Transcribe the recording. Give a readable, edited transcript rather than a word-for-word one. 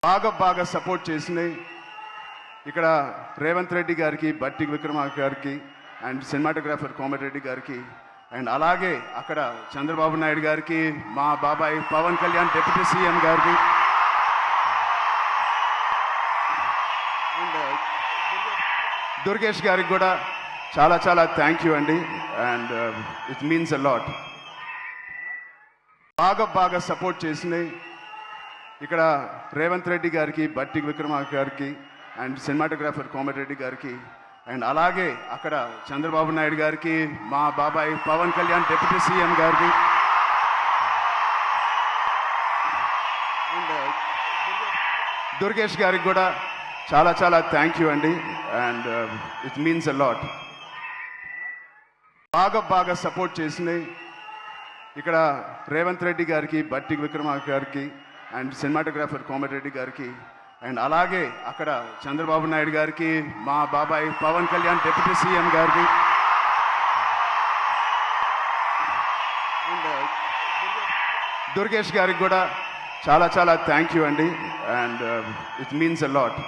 బాగా సపోర్ట్ చేసినాయి. ఇక్కడ రేవంత్ రెడ్డి గారికి, బట్టి విక్రమార్క గారికి, అండ్ సినిమాటోగ్రాఫర్ కోమటిరెడ్డి గారికి, అండ్ అలాగే అక్కడ చంద్రబాబు నాయుడు గారికి, మా బాబాయ్ పవన్ కళ్యాణ్ డిప్యూటీ సీఎం గారికి, అండ్ దుర్గేష్ గారికి కూడా చాలా థ్యాంక్ యూ అండి. And it means a lot. బాగా సపోర్ట్ చేసినాయి. ఇక్కడ రేవంత్ రెడ్డి గారికి, బట్టి విక్రమార్క గారికి, అండ్ సినిమాటోగ్రాఫర్ కోమటిరెడ్డి గారికి, అండ్ అలాగే అక్కడ చంద్రబాబు నాయుడు గారికి, మా బాబాయ్ పవన్ కళ్యాణ్ డిప్యూటీ సీఎం గారికి, అండ్ దుర్గేష్ గారికి కూడా చాలా థ్యాంక్ యూ అండి. And it means a lot. బాగా సపోర్ట్ చేసినాయి. ఇక్కడ రేవంత్ రెడ్డి గారికి, బట్టి విక్రమార్క గారికి, అండ్ సినిమాటోగ్రాఫర్ కోమటిరెడ్డి గారికి, అండ్ అలాగే అక్కడ చంద్రబాబు నాయుడు గారికి, మా బాబాయ్ పవన్ కళ్యాణ్ డిప్యూటీ సీఎం గారికి, అండ్ దుర్గేష్ గారికి కూడా చాలా థ్యాంక్ యూ అండి. And it means a lot.